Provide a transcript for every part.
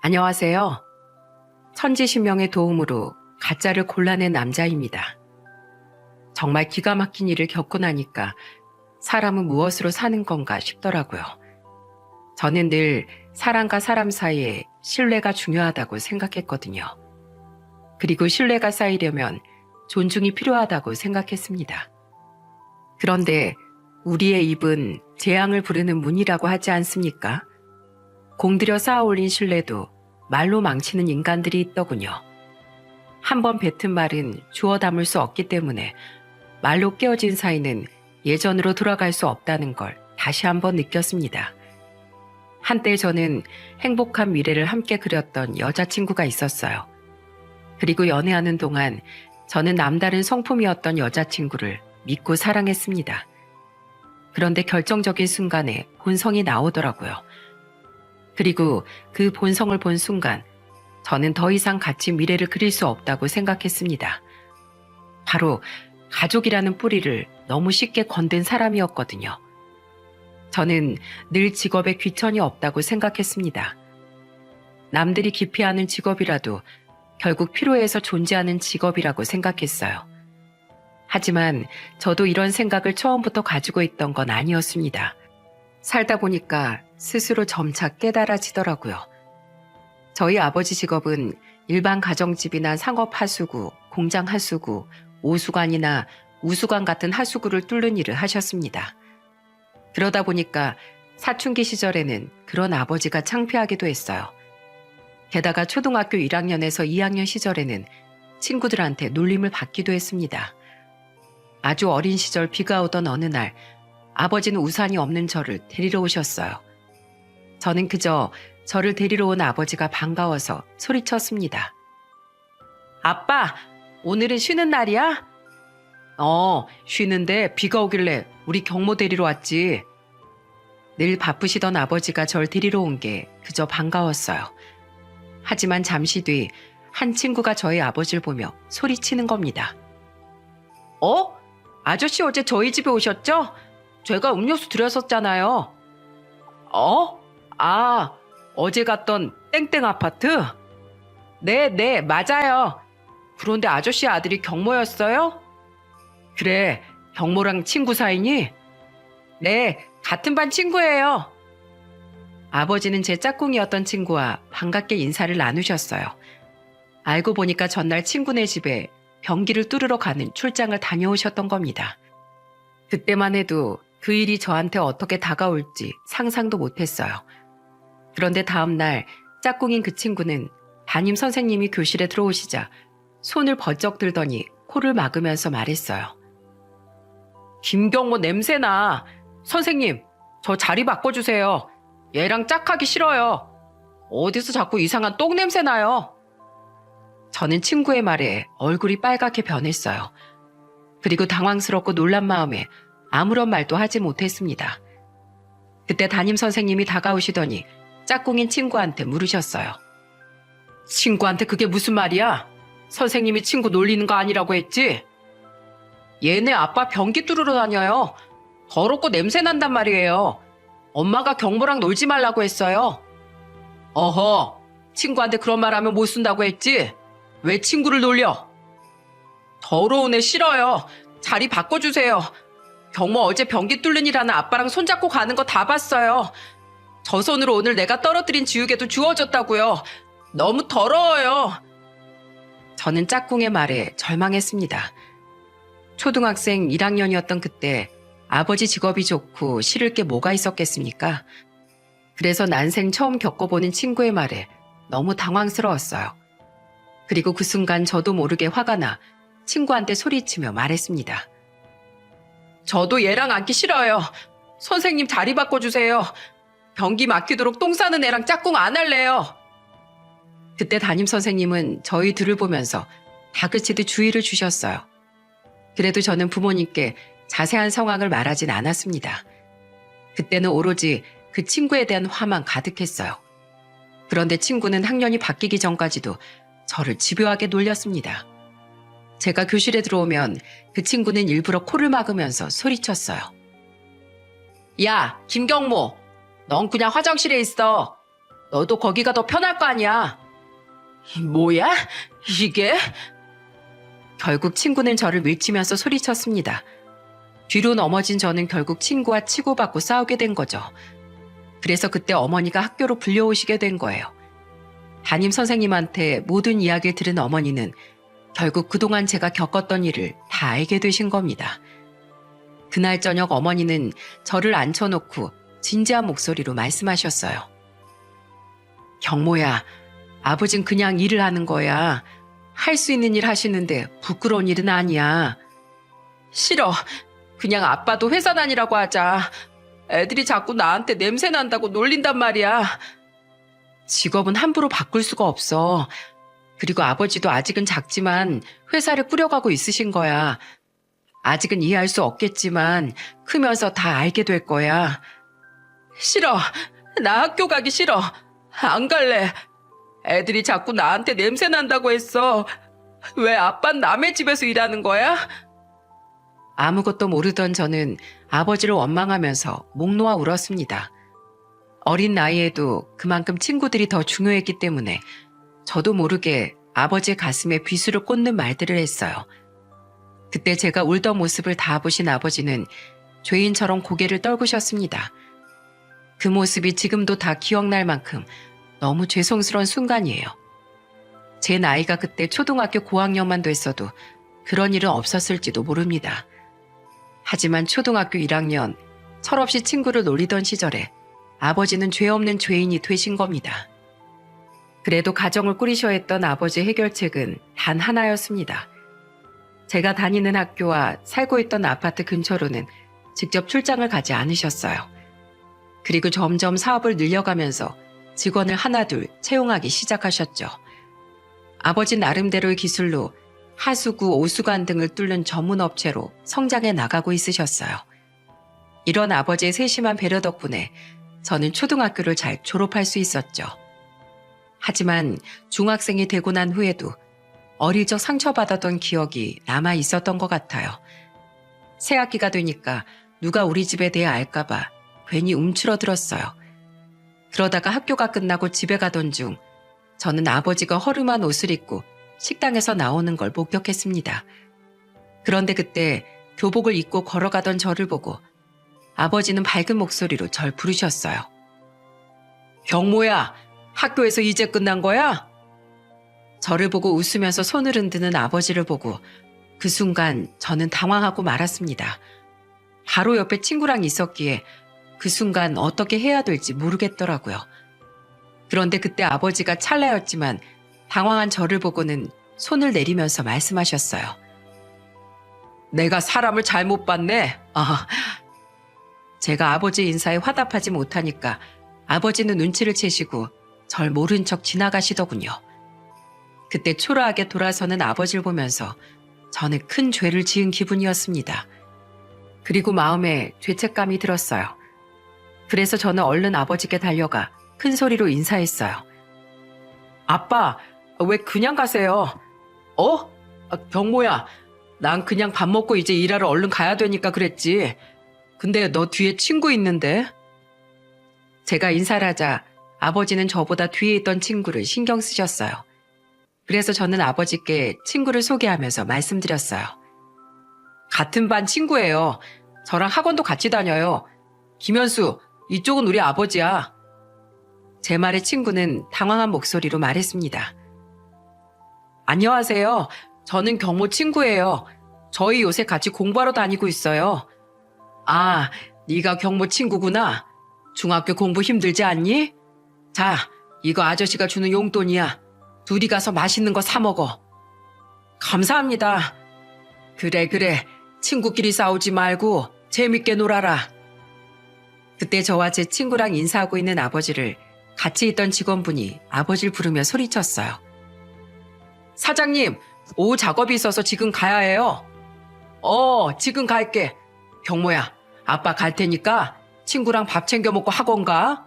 안녕하세요. 천지신명의 도움으로 가짜를 골라낸 남자입니다. 정말 기가 막힌 일을 겪고 나니까 사람은 무엇으로 사는 건가 싶더라고요. 저는 늘 사람과 사람 사이에 신뢰가 중요하다고 생각했거든요. 그리고 신뢰가 쌓이려면 존중이 필요하다고 생각했습니다. 그런데 우리의 입은 재앙을 부르는 문이라고 하지 않습니까? 공들여 쌓아 올린 신뢰도 말로 망치는 인간들이 있더군요. 한번 뱉은 말은 주워 담을 수 없기 때문에 말로 깨어진 사이는 예전으로 돌아갈 수 없다는 걸 다시 한번 느꼈습니다. 한때 저는 행복한 미래를 함께 그렸던 여자친구가 있었어요. 그리고 연애하는 동안 저는 남다른 성품이었던 여자친구를 믿고 사랑했습니다. 그런데 결정적인 순간에 본성이 나오더라고요. 그리고 그 본성을 본 순간 저는 더 이상 같이 미래를 그릴 수 없다고 생각했습니다. 바로 가족이라는 뿌리를 너무 쉽게 건든 사람이었거든요. 저는 늘 직업에 귀천이 없다고 생각했습니다. 남들이 기피하는 직업이라도 결국 필요해서 존재하는 직업이라고 생각했어요. 하지만 저도 이런 생각을 처음부터 가지고 있던 건 아니었습니다. 살다 보니까 스스로 점차 깨달아지더라고요. 저희 아버지 직업은 일반 가정집이나 상업 하수구, 공장 하수구, 오수관이나 우수관 같은 하수구를 뚫는 일을 하셨습니다. 그러다 보니까 사춘기 시절에는 그런 아버지가 창피하기도 했어요. 게다가 초등학교 1학년에서 2학년 시절에는 친구들한테 놀림을 받기도 했습니다. 아주 어린 시절 비가 오던 어느 날 아버지는 우산이 없는 저를 데리러 오셨어요. 저는 그저 저를 데리러 온 아버지가 반가워서 소리쳤습니다. 아빠, 오늘은 쉬는 날이야? 쉬는데 비가 오길래 우리 경모 데리러 왔지. 늘 바쁘시던 아버지가 절 데리러 온 게 그저 반가웠어요. 하지만 잠시 뒤 한 친구가 저희 아버지를 보며 소리치는 겁니다. 아저씨 어제 저희 집에 오셨죠? 제가 음료수 드렸었잖아요. 어제 갔던 땡땡 아파트? 네, 맞아요. 그런데 아저씨 아들이 경모였어요? 그래, 경모랑 친구 사이니? 네, 같은 반 친구예요. 아버지는 제 짝꿍이었던 친구와 반갑게 인사를 나누셨어요. 알고 보니까 전날 친구네 집에 변기를 뚫으러 가는 출장을 다녀오셨던 겁니다. 그때만 해도 그 일이 저한테 어떻게 다가올지 상상도 못했어요. 그런데 다음날 짝꿍인 그 친구는 담임 선생님이 교실에 들어오시자 손을 번쩍 들더니 코를 막으면서 말했어요. 김경모 냄새나. 선생님, 저 자리 바꿔주세요. 얘랑 짝하기 싫어요. 어디서 자꾸 이상한 똥 냄새 나요. 저는 친구의 말에 얼굴이 빨갛게 변했어요. 그리고 당황스럽고 놀란 마음에 아무런 말도 하지 못했습니다. 그때 담임 선생님이 다가오시더니 짝꿍인 친구한테 물으셨어요. 친구한테 그게 무슨 말이야? 선생님이 친구 놀리는 거 아니라고 했지? 얘네 아빠 변기 뚫으러 다녀요. 더럽고 냄새 난단 말이에요. 엄마가 경모랑 놀지 말라고 했어요. 어허, 친구한테 그런 말 하면 못 쓴다고 했지? 왜 친구를 놀려? 더러운 애 싫어요. 자리 바꿔주세요. 경모 어제 변기 뚫는 일하는 아빠랑 손잡고 가는 거 다 봤어요. 저 손으로 오늘 내가 떨어뜨린 지우개도 주워졌다고요. 너무 더러워요. 저는 짝꿍의 말에 절망했습니다. 초등학생 1학년이었던 그때 아버지 직업이 좋고 싫을 게 뭐가 있었겠습니까? 그래서 난생 처음 겪어보는 친구의 말에 너무 당황스러웠어요. 그리고 그 순간 저도 모르게 화가 나 친구한테 소리치며 말했습니다. 저도 얘랑 앉기 싫어요. 선생님 자리 바꿔주세요. 변기 막히도록 똥 싸는 애랑 짝꿍 안 할래요. 그때 담임 선생님은 저희 둘을 보면서 다그치듯 주의를 주셨어요. 그래도 저는 부모님께 자세한 상황을 말하진 않았습니다. 그때는 오로지 그 친구에 대한 화만 가득했어요. 그런데 친구는 학년이 바뀌기 전까지도 저를 집요하게 놀렸습니다. 제가 교실에 들어오면 그 친구는 일부러 코를 막으면서 소리쳤어요. 야, 김경모, 넌 그냥 화장실에 있어. 너도 거기가 더 편할 거 아니야. 뭐야? 이게? 결국 친구는 저를 밀치면서 소리쳤습니다. 뒤로 넘어진 저는 결국 친구와 치고받고 싸우게 된 거죠. 그래서 그때 어머니가 학교로 불려오시게 된 거예요. 담임 선생님한테 모든 이야기를 들은 어머니는 결국 그동안 제가 겪었던 일을 다 알게 되신 겁니다. 그날 저녁 어머니는 저를 앉혀놓고 진지한 목소리로 말씀하셨어요. 경모야, 아버진 그냥 일을 하는 거야. 할 수 있는 일 하시는데 부끄러운 일은 아니야. 싫어. 그냥 아빠도 회사 다니라고 하자. 애들이 자꾸 나한테 냄새 난다고 놀린단 말이야. 직업은 함부로 바꿀 수가 없어. 그리고 아버지도 아직은 작지만 회사를 꾸려가고 있으신 거야. 아직은 이해할 수 없겠지만 크면서 다 알게 될 거야. 싫어. 나 학교 가기 싫어. 안 갈래. 애들이 자꾸 나한테 냄새 난다고 했어. 왜 아빠는 남의 집에서 일하는 거야? 아무것도 모르던 저는 아버지를 원망하면서 목 놓아 울었습니다. 어린 나이에도 그만큼 친구들이 더 중요했기 때문에 저도 모르게 아버지의 가슴에 비수를 꽂는 말들을 했어요. 그때 제가 울던 모습을 다 보신 아버지는 죄인처럼 고개를 떨구셨습니다. 그 모습이 지금도 다 기억날 만큼 너무 죄송스러운 순간이에요. 제 나이가 그때 초등학교 고학년만 됐어도 그런 일은 없었을지도 모릅니다. 하지만 초등학교 1학년 철없이 친구를 놀리던 시절에 아버지는 죄 없는 죄인이 되신 겁니다. 그래도 가정을 꾸리셔야 했던 아버지의 해결책은 단 하나였습니다. 제가 다니는 학교와 살고 있던 아파트 근처로는 직접 출장을 가지 않으셨어요. 그리고 점점 사업을 늘려가면서 직원을 하나둘 채용하기 시작하셨죠. 아버지 나름대로의 기술로 하수구, 오수관 등을 뚫는 전문 업체로 성장해 나가고 있으셨어요. 이런 아버지의 세심한 배려 덕분에 저는 초등학교를 잘 졸업할 수 있었죠. 하지만 중학생이 되고 난 후에도 어릴 적 상처받았던 기억이 남아 있었던 것 같아요. 새학기가 되니까 누가 우리 집에 대해 알까봐 괜히 움츠러들었어요. 그러다가 학교가 끝나고 집에 가던 중 저는 아버지가 허름한 옷을 입고 식당에서 나오는 걸 목격했습니다. 그런데 그때 교복을 입고 걸어가던 저를 보고 아버지는 밝은 목소리로 절 부르셨어요. 경모야, 학교에서 이제 끝난 거야? 저를 보고 웃으면서 손을 흔드는 아버지를 보고 그 순간 저는 당황하고 말았습니다. 바로 옆에 친구랑 있었기에 그 순간 어떻게 해야 될지 모르겠더라고요. 그런데 그때 아버지가 찰나였지만 당황한 저를 보고는 손을 내리면서 말씀하셨어요. 내가 사람을 잘못 봤네. 제가 아버지 인사에 화답하지 못하니까 아버지는 눈치를 채시고 절 모른 척 지나가시더군요. 그때 초라하게 돌아서는 아버지를 보면서 저는 큰 죄를 지은 기분이었습니다. 그리고 마음에 죄책감이 들었어요. 그래서 저는 얼른 아버지께 달려가 큰 소리로 인사했어요. 아빠, 왜 그냥 가세요? 경모야, 난 그냥 밥 먹고 이제 일하러 얼른 가야 되니까 그랬지. 근데 너 뒤에 친구 있는데? 제가 인사를 하자 아버지는 저보다 뒤에 있던 친구를 신경 쓰셨어요. 그래서 저는 아버지께 친구를 소개하면서 말씀드렸어요. 같은 반 친구예요. 저랑 학원도 같이 다녀요. 김현수, 이쪽은 우리 아버지야. 제 말에 친구는 당황한 목소리로 말했습니다. 안녕하세요. 저는 경모 친구예요. 저희 요새 같이 공부하러 다니고 있어요. 아, 네가 경모 친구구나. 중학교 공부 힘들지 않니? 자, 이거 아저씨가 주는 용돈이야. 둘이 가서 맛있는 거 사 먹어. 감사합니다. 그래. 친구끼리 싸우지 말고 재밌게 놀아라. 그때 저와 제 친구랑 인사하고 있는 아버지를 같이 있던 직원분이 아버지를 부르며 소리쳤어요. 사장님, 오후 작업이 있어서 지금 가야 해요. 지금 갈게. 경모야, 아빠 갈 테니까 친구랑 밥 챙겨 먹고 학원 가.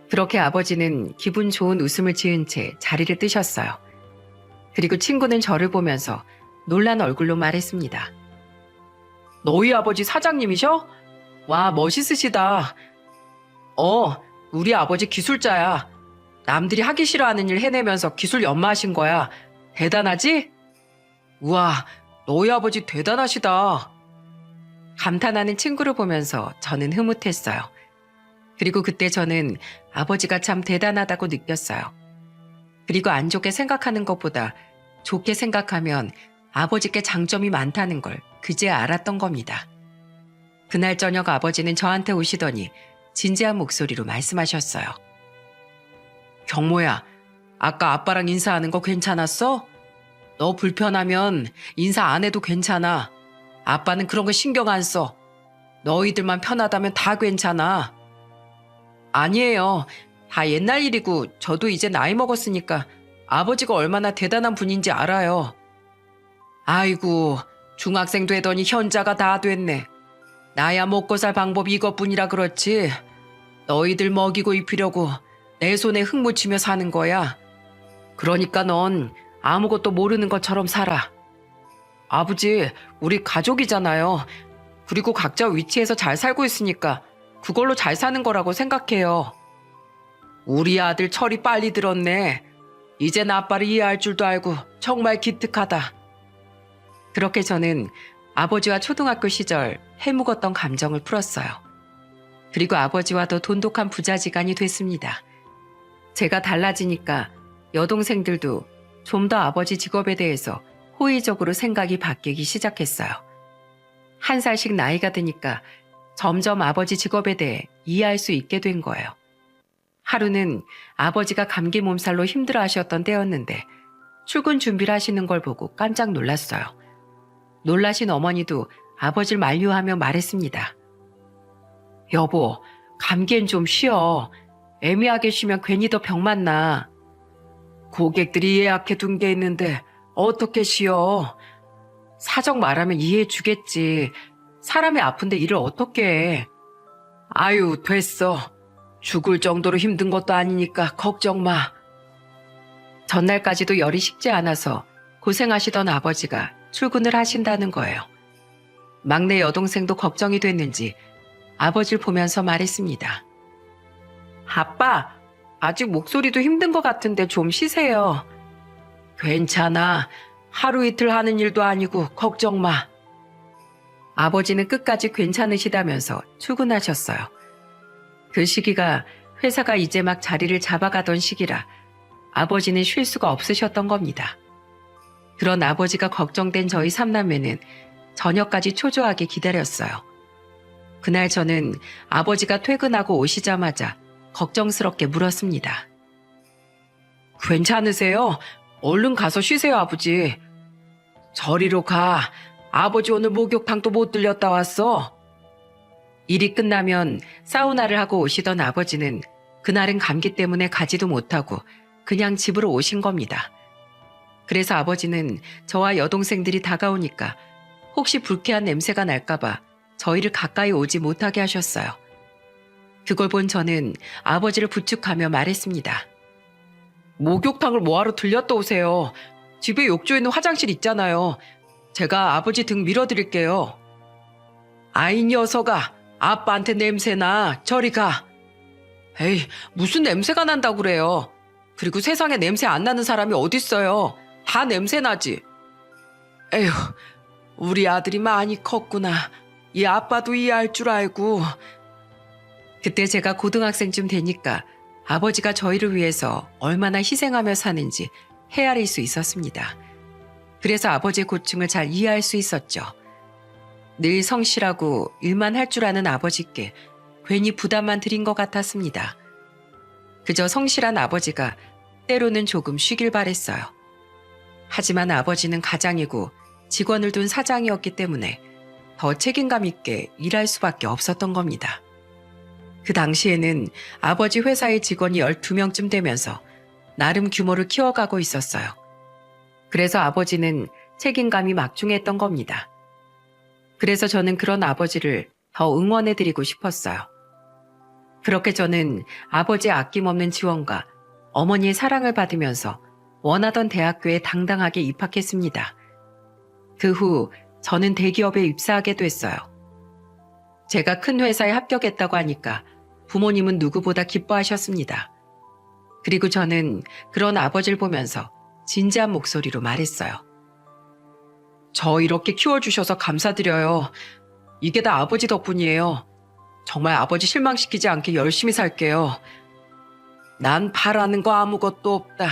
그렇게 아버지는 기분 좋은 웃음을 지은 채 자리를 뜨셨어요. 그리고 친구는 저를 보면서 놀란 얼굴로 말했습니다. 너희 아버지 사장님이셔? 와, 멋있으시다. 우리 아버지 기술자야. 남들이 하기 싫어하는 일 해내면서 기술 연마하신 거야. 대단하지? 우와, 너희 아버지 대단하시다. 감탄하는 친구를 보면서 저는 흐뭇했어요. 그리고 그때 저는 아버지가 참 대단하다고 느꼈어요. 그리고 안 좋게 생각하는 것보다 좋게 생각하면 아버지께 장점이 많다는 걸 그제야 알았던 겁니다. 그날 저녁 아버지는 저한테 오시더니 진지한 목소리로 말씀하셨어요. 경모야, 아까 아빠랑 인사하는 거 괜찮았어? 너 불편하면 인사 안 해도 괜찮아. 아빠는 그런 거 신경 안 써. 너희들만 편하다면 다 괜찮아. 아니에요. 다 옛날 일이고 저도 이제 나이 먹었으니까 아버지가 얼마나 대단한 분인지 알아요. 아이고, 중학생 되더니 현자가 다 됐네. 나야 먹고 살 방법이 이것뿐이라 그렇지. 너희들 먹이고 입히려고 내 손에 흙 묻히며 사는 거야. 그러니까 넌 아무것도 모르는 것처럼 살아. 아버지, 우리 가족이잖아요. 그리고 각자 위치에서 잘 살고 있으니까 그걸로 잘 사는 거라고 생각해요. 우리 아들 철이 빨리 들었네. 이젠 아빠를 이해할 줄도 알고 정말 기특하다. 그렇게 저는 아버지와 초등학교 시절 해묵었던 감정을 풀었어요. 그리고 아버지와 더 돈독한 부자지간이 됐습니다. 제가 달라지니까 여동생들도 좀 더 아버지 직업에 대해서 호의적으로 생각이 바뀌기 시작했어요. 한 살씩 나이가 드니까 점점 아버지 직업에 대해 이해할 수 있게 된 거예요. 하루는 아버지가 감기 몸살로 힘들어하셨던 때였는데 출근 준비를 하시는 걸 보고 깜짝 놀랐어요. 놀라신 어머니도 아버지를 만류하며 말했습니다. 여보, 감기엔 좀 쉬어. 애매하게 쉬면 괜히 더 병만 나. 고객들이 예약해 둔 게 있는데 어떻게 쉬어? 사정 말하면 이해해 주겠지. 사람이 아픈데 일을 어떻게 해. 아유, 됐어. 죽을 정도로 힘든 것도 아니니까 걱정 마. 전날까지도 열이 식지 않아서 고생하시던 아버지가 출근을 하신다는 거예요. 막내 여동생도 걱정이 됐는지 아버지를 보면서 말했습니다. 아빠, 아직 목소리도 힘든 것 같은데 좀 쉬세요. 괜찮아. 하루 이틀 하는 일도 아니고 걱정 마. 아버지는 끝까지 괜찮으시다면서 출근하셨어요. 그 시기가 회사가 이제 막 자리를 잡아가던 시기라 아버지는 쉴 수가 없으셨던 겁니다. 그런 아버지가 걱정된 저희 삼남매는 저녁까지 초조하게 기다렸어요. 그날 저는 아버지가 퇴근하고 오시자마자 걱정스럽게 물었습니다. 괜찮으세요? 얼른 가서 쉬세요, 아버지. 저리로 가. 아버지 오늘 목욕탕도 못 들렸다 왔어. 일이 끝나면 사우나를 하고 오시던 아버지는 그날은 감기 때문에 가지도 못하고 그냥 집으로 오신 겁니다. 그래서 아버지는 저와 여동생들이 다가오니까 혹시 불쾌한 냄새가 날까봐 저희를 가까이 오지 못하게 하셨어요. 그걸 본 저는 아버지를 부축하며 말했습니다. 목욕탕을 뭐하러 들렸다 오세요. 집에 욕조에 있는 화장실 있잖아요. 제가 아버지 등 밀어드릴게요. 아이 녀석아, 아빠한테 냄새나. 저리 가. 에이, 무슨 냄새가 난다고 그래요. 그리고 세상에 냄새 안 나는 사람이 어딨어요. 다 냄새나지. 에휴, 우리 아들이 많이 컸구나. 이 아빠도 이해할 줄 알고. 그때 제가 고등학생쯤 되니까 아버지가 저희를 위해서 얼마나 희생하며 사는지 헤아릴 수 있었습니다. 그래서 아버지의 고충을 잘 이해할 수 있었죠. 늘 성실하고 일만 할 줄 아는 아버지께 괜히 부담만 드린 것 같았습니다. 그저 성실한 아버지가 때로는 조금 쉬길 바랬어요. 하지만 아버지는 가장이고 직원을 둔 사장이었기 때문에 더 책임감 있게 일할 수밖에 없었던 겁니다. 그 당시에는 아버지 회사의 직원이 12명쯤 되면서 나름 규모를 키워가고 있었어요. 그래서 아버지는 책임감이 막중했던 겁니다. 그래서 저는 그런 아버지를 더 응원해드리고 싶었어요. 그렇게 저는 아버지의 아낌없는 지원과 어머니의 사랑을 받으면서 원하던 대학교에 당당하게 입학했습니다. 그 후 저는 대기업에 입사하게 됐어요. 제가 큰 회사에 합격했다고 하니까 부모님은 누구보다 기뻐하셨습니다. 그리고 저는 그런 아버지를 보면서 진지한 목소리로 말했어요. 저 이렇게 키워주셔서 감사드려요. 이게 다 아버지 덕분이에요. 정말 아버지 실망시키지 않게 열심히 살게요. 난 바라는 거 아무것도 없다.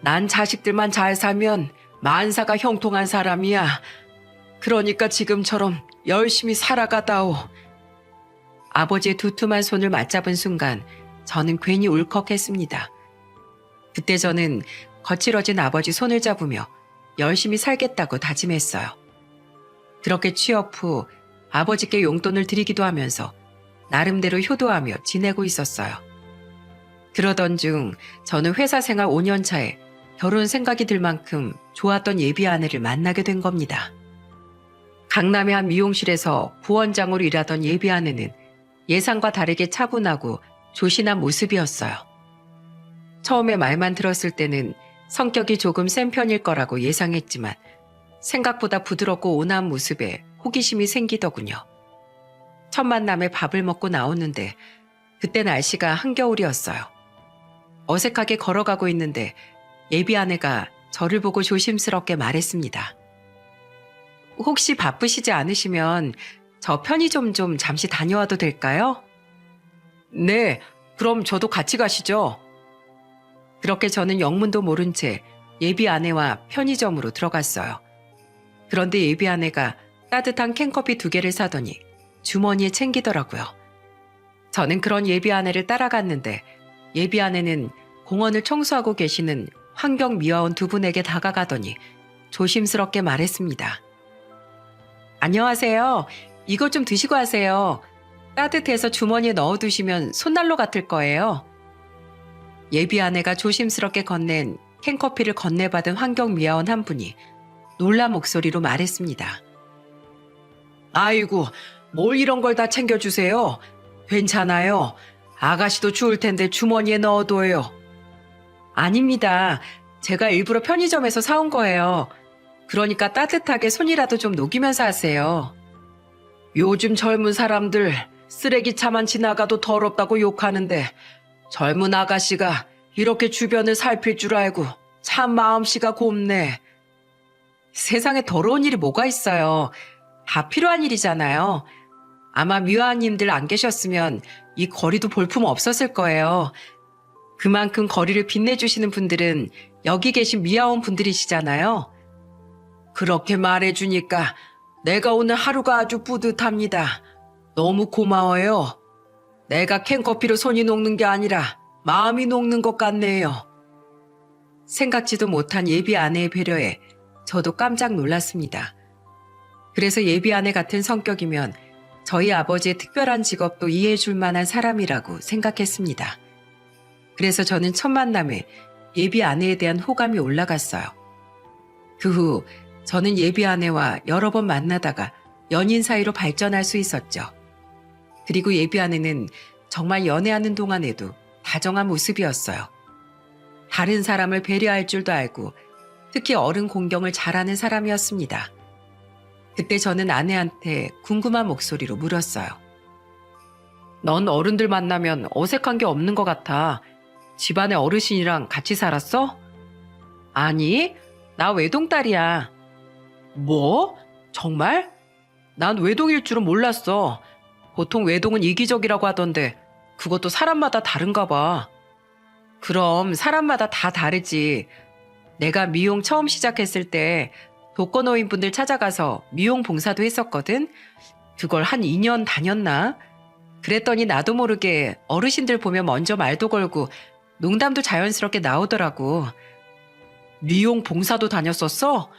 난 자식들만 잘 살면 만사가 형통한 사람이야. 그러니까 지금처럼 열심히 살아가다오. 아버지의 두툼한 손을 맞잡은 순간 저는 괜히 울컥했습니다. 그때 저는 거칠어진 아버지 손을 잡으며 열심히 살겠다고 다짐했어요. 그렇게 취업 후 아버지께 용돈을 드리기도 하면서 나름대로 효도하며 지내고 있었어요. 그러던 중 저는 회사 생활 5년 차에 결혼 생각이 들 만큼 좋았던 예비 아내를 만나게 된 겁니다. 강남의 한 미용실에서 부원장으로 일하던 예비 아내는 예상과 다르게 차분하고 조신한 모습이었어요. 처음에 말만 들었을 때는 성격이 조금 센 편일 거라고 예상했지만 생각보다 부드럽고 온화한 모습에 호기심이 생기더군요. 첫 만남에 밥을 먹고 나오는데 그때 날씨가 한겨울이었어요. 어색하게 걸어가고 있는데 예비 아내가 저를 보고 조심스럽게 말했습니다. 혹시 바쁘시지 않으시면 저 편의점 좀 잠시 다녀와도 될까요? 네, 그럼 저도 같이 가시죠. 그렇게 저는 영문도 모른 채 예비 아내와 편의점으로 들어갔어요. 그런데 예비 아내가 따뜻한 캔커피 2개를 사더니 주머니에 챙기더라고요. 저는 그런 예비 아내를 따라갔는데 예비 아내는 공원을 청소하고 계시는 환경미화원 2분에게 다가가더니 조심스럽게 말했습니다. 안녕하세요. 이것 좀 드시고 하세요. 따뜻해서 주머니에 넣어두시면 손난로 같을 거예요. 예비 아내가 조심스럽게 건넨 캔커피를 건네받은 환경미화원 한 분이 놀란 목소리로 말했습니다. 아이고, 뭘 이런 걸 다 챙겨주세요. 괜찮아요. 아가씨도 추울 텐데 주머니에 넣어둬요. 아닙니다. 제가 일부러 편의점에서 사온 거예요. 그러니까 따뜻하게 손이라도 좀 녹이면서 하세요. 요즘 젊은 사람들 쓰레기차만 지나가도 더럽다고 욕하는데 젊은 아가씨가 이렇게 주변을 살필 줄 알고 참 마음씨가 곱네. 세상에 더러운 일이 뭐가 있어요. 다 필요한 일이잖아요. 아마 미화님들 안 계셨으면 이 거리도 볼품 없었을 거예요. 그만큼 거리를 빛내주시는 분들은 여기 계신 미화원 분들이시잖아요. 그렇게 말해주니까 내가 오늘 하루가 아주 뿌듯합니다. 너무 고마워요. 내가 캔커피로 손이 녹는 게 아니라 마음이 녹는 것 같네요. 생각지도 못한 예비 아내의 배려에 저도 깜짝 놀랐습니다. 그래서 예비 아내 같은 성격이면 저희 아버지의 특별한 직업도 이해해 줄 만한 사람이라고 생각했습니다. 그래서 저는 첫 만남에 예비 아내에 대한 호감이 올라갔어요. 그 후 저는 예비 아내와 여러 번 만나다가 연인 사이로 발전할 수 있었죠. 그리고 예비 아내는 정말 연애하는 동안에도 다정한 모습이었어요. 다른 사람을 배려할 줄도 알고 특히 어른 공경을 잘하는 사람이었습니다. 그때 저는 아내한테 궁금한 목소리로 물었어요. 넌 어른들 만나면 어색한 게 없는 것 같아. 집안의 어르신이랑 같이 살았어? 아니, 나 외동딸이야. 뭐? 정말? 난 외동일 줄은 몰랐어. 보통 외동은 이기적이라고 하던데 그것도 사람마다 다른가 봐. 그럼 사람마다 다 다르지. 내가 미용 처음 시작했을 때 독거노인분들 찾아가서 미용 봉사도 했었거든. 그걸 한 2년 다녔나? 그랬더니 나도 모르게 어르신들 보면 먼저 말도 걸고 농담도 자연스럽게 나오더라고. 미용 봉사도 다녔었어?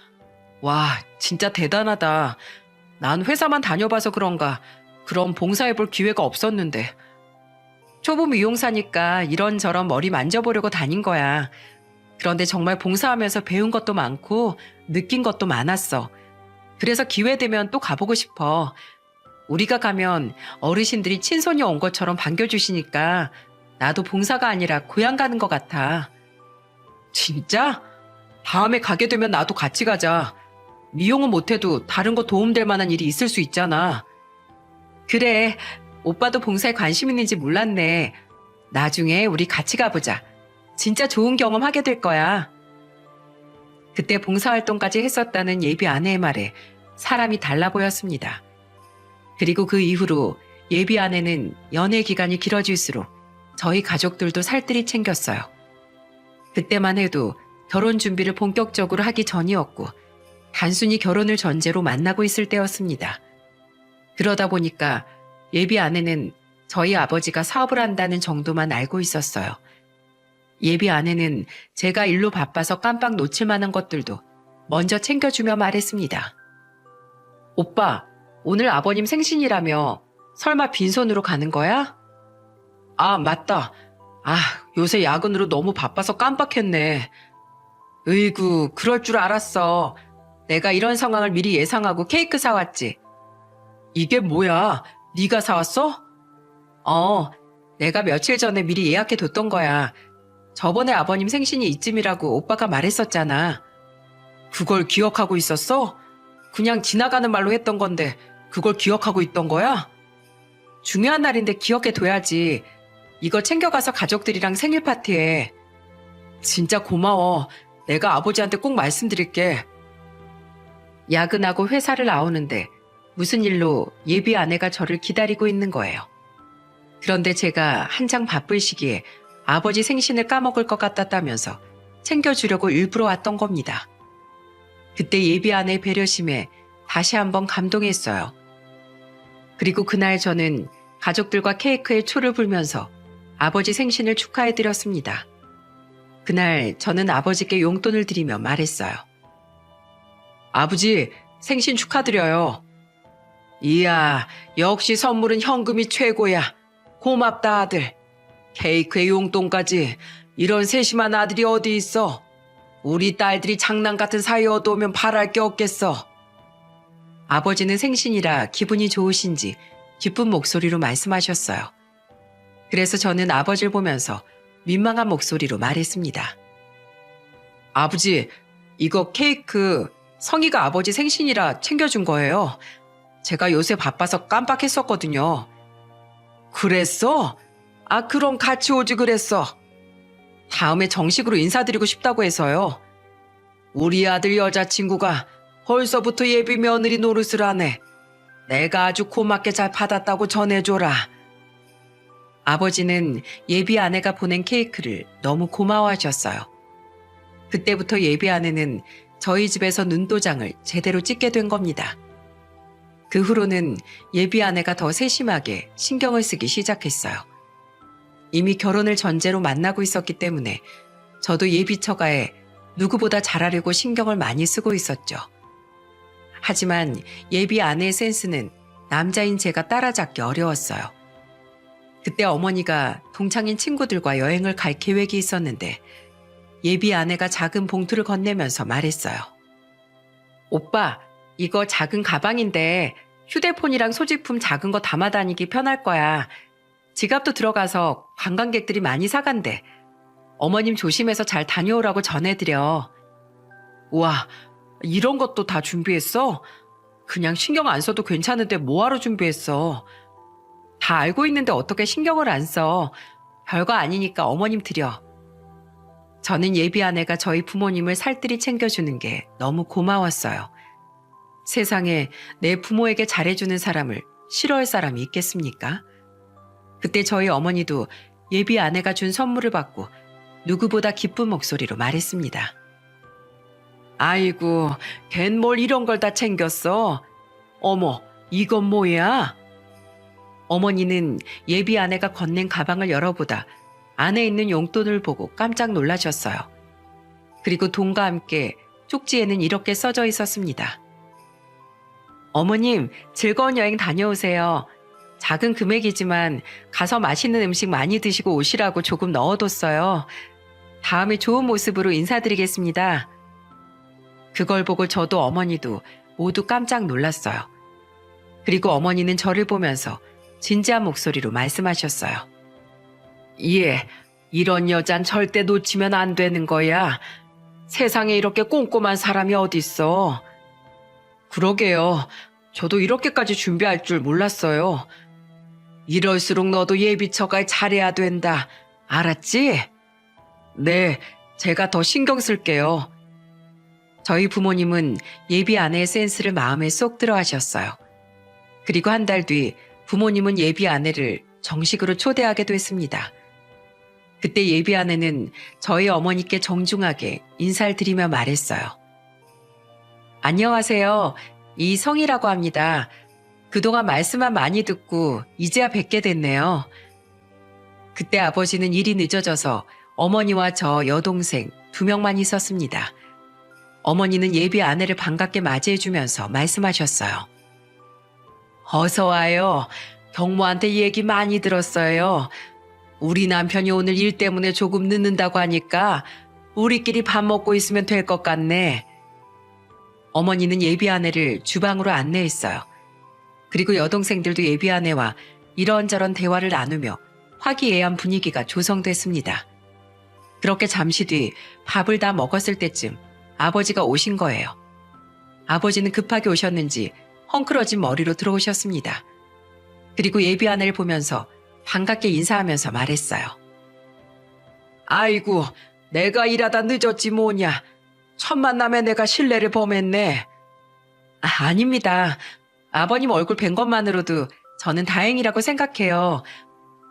와, 진짜 대단하다. 난 회사만 다녀봐서 그런가 그런 봉사해볼 기회가 없었는데. 초보 미용사니까 이런저런 머리 만져보려고 다닌 거야. 그런데 정말 봉사하면서 배운 것도 많고 느낀 것도 많았어. 그래서 기회 되면 또 가보고 싶어. 우리가 가면 어르신들이 친손이 온 것처럼 반겨주시니까 나도 봉사가 아니라 고향 가는 것 같아. 진짜? 다음에 가게 되면 나도 같이 가자. 미용은 못해도 다른 거 도움될 만한 일이 있을 수 있잖아. 그래, 오빠도 봉사에 관심 있는지 몰랐네. 나중에 우리 같이 가보자. 진짜 좋은 경험 하게 될 거야. 그때 봉사활동까지 했었다는 예비 아내의 말에 사람이 달라 보였습니다. 그리고 그 이후로 예비 아내는 연애 기간이 길어질수록 저희 가족들도 살뜰히 챙겼어요. 그때만 해도 결혼 준비를 본격적으로 하기 전이었고 단순히 결혼을 전제로 만나고 있을 때였습니다. 그러다 보니까 예비 아내는 저희 아버지가 사업을 한다는 정도만 알고 있었어요. 예비 아내는 제가 일로 바빠서 깜빡 놓칠 만한 것들도 먼저 챙겨주며 말했습니다. 오빠, 오늘 아버님 생신이라며 설마 빈손으로 가는 거야? 아, 맞다. 아, 요새 야근으로 너무 바빠서 깜빡했네. 으이구, 그럴 줄 알았어. 내가 이런 상황을 미리 예상하고 케이크 사왔지. 이게 뭐야? 네가 사왔어? 내가 며칠 전에 미리 예약해뒀던 거야. 저번에 아버님 생신이 이쯤이라고 오빠가 말했었잖아. 그걸 기억하고 있었어? 그냥 지나가는 말로 했던 건데 그걸 기억하고 있던 거야? 중요한 날인데 기억해둬야지. 이거 챙겨가서 가족들이랑 생일 파티해. 진짜 고마워. 내가 아버지한테 꼭 말씀드릴게. 야근하고 회사를 나오는데 무슨 일로 예비 아내가 저를 기다리고 있는 거예요. 그런데 제가 한창 바쁠 시기에 아버지 생신을 까먹을 것 같았다면서 챙겨주려고 일부러 왔던 겁니다. 그때 예비 아내의 배려심에 다시 한번 감동했어요. 그리고 그날 저는 가족들과 케이크에 초를 불면서 아버지 생신을 축하해드렸습니다. 그날 저는 아버지께 용돈을 드리며 말했어요. 아버지, 생신 축하드려요. 이야, 역시 선물은 현금이 최고야. 고맙다, 아들. 케이크에 용돈까지. 이런 세심한 아들이 어디 있어. 우리 딸들이 장난 같은 사이 얻어오면 바랄 게 없겠어. 아버지는 생신이라 기분이 좋으신지 기쁜 목소리로 말씀하셨어요. 그래서 저는 아버지를 보면서 민망한 목소리로 말했습니다. 아버지, 이거 케이크 성희가 아버지 생신이라 챙겨준 거예요. 제가 요새 바빠서 깜빡했었거든요. 그랬어? 아, 그럼 같이 오지 그랬어. 다음에 정식으로 인사드리고 싶다고 해서요. 우리 아들 여자친구가 벌써부터 예비 며느리 노릇을 하네. 내가 아주 고맙게 잘 받았다고 전해줘라. 아버지는 예비 아내가 보낸 케이크를 너무 고마워하셨어요. 그때부터 예비 아내는 저희 집에서 눈도장을 제대로 찍게 된 겁니다. 그 후로는 예비 아내가 더 세심하게 신경을 쓰기 시작했어요. 이미 결혼을 전제로 만나고 있었기 때문에 저도 예비 처가에 누구보다 잘하려고 신경을 많이 쓰고 있었죠. 하지만 예비 아내의 센스는 남자인 제가 따라잡기 어려웠어요. 그때 어머니가 동창인 친구들과 여행을 갈 계획이 있었는데 예비 아내가 작은 봉투를 건네면서 말했어요. 오빠, 이거 작은 가방인데 휴대폰이랑 소지품 작은 거 담아 다니기 편할 거야. 지갑도 들어가서 관광객들이 많이 사간대. 어머님 조심해서 잘 다녀오라고 전해드려. 우와, 이런 것도 다 준비했어? 그냥 신경 안 써도 괜찮은데 뭐하러 준비했어? 다 알고 있는데 어떻게 신경을 안 써? 별거 아니니까 어머님 드려. 저는 예비 아내가 저희 부모님을 살뜰히 챙겨주는 게 너무 고마웠어요. 세상에 내 부모에게 잘해주는 사람을 싫어할 사람이 있겠습니까? 그때 저희 어머니도 예비 아내가 준 선물을 받고 누구보다 기쁜 목소리로 말했습니다. 아이고, 걘 뭘 이런 걸 다 챙겼어? 어머, 이건 뭐야? 어머니는 예비 아내가 건넨 가방을 열어보다 안에 있는 용돈을 보고 깜짝 놀라셨어요. 그리고 돈과 함께 쪽지에는 이렇게 써져 있었습니다. 어머님, 즐거운 여행 다녀오세요. 작은 금액이지만 가서 맛있는 음식 많이 드시고 오시라고 조금 넣어뒀어요. 다음에 좋은 모습으로 인사드리겠습니다. 그걸 보고 저도 어머니도 모두 깜짝 놀랐어요. 그리고 어머니는 저를 보면서 진지한 목소리로 말씀하셨어요. 예, 이런 여잔 절대 놓치면 안 되는 거야. 세상에 이렇게 꼼꼼한 사람이 어딨어. 그러게요. 저도 이렇게까지 준비할 줄 몰랐어요. 이럴수록 너도 예비 처가에 잘해야 된다. 알았지? 네, 제가 더 신경 쓸게요. 저희 부모님은 예비 아내의 센스를 마음에 쏙 들어 하셨어요. 그리고 한 달 뒤 부모님은 예비 아내를 정식으로 초대하게 됐습니다. 그때 예비 아내는 저희 어머니께 정중하게 인사를 드리며 말했어요. 안녕하세요. 이성이라고 합니다. 그동안 말씀만 많이 듣고 이제야 뵙게 됐네요. 그때 아버지는 일이 늦어져서 어머니와 저 여동생 2명만 있었습니다. 어머니는 예비 아내를 반갑게 맞이해주면서 말씀하셨어요. 어서 와요. 경모한테 얘기 많이 들었어요. 우리 남편이 오늘 일 때문에 조금 늦는다고 하니까 우리끼리 밥 먹고 있으면 될 것 같네. 어머니는 예비 아내를 주방으로 안내했어요. 그리고 여동생들도 예비 아내와 이런저런 대화를 나누며 화기애애한 분위기가 조성됐습니다. 그렇게 잠시 뒤 밥을 다 먹었을 때쯤 아버지가 오신 거예요. 아버지는 급하게 오셨는지 헝클어진 머리로 들어오셨습니다. 그리고 예비 아내를 보면서 반갑게 인사하면서 말했어요. 아이고, 내가 일하다 늦었지 뭐냐. 첫 만남에 내가 실례를 범했네. 아닙니다. 아버님 얼굴 뵌 것만으로도 저는 다행이라고 생각해요.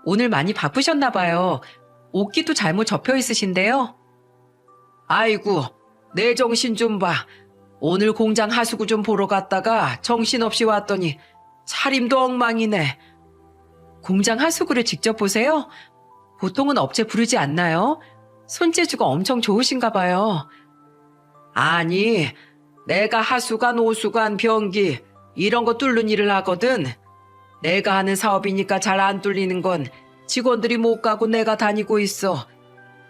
오늘 많이 바쁘셨나 봐요. 옷기도 잘못 접혀 있으신데요. 아이고, 내 정신 좀 봐. 오늘 공장 하수구 좀 보러 갔다가 정신없이 왔더니 차림도 엉망이네. 공장 하수구를 직접 보세요? 보통은 업체 부르지 않나요? 손재주가 엄청 좋으신가 봐요. 아니, 내가 하수관, 오수관, 변기 이런 거 뚫는 일을 하거든. 내가 하는 사업이니까 잘 안 뚫리는 건 직원들이 못 가고 내가 다니고 있어.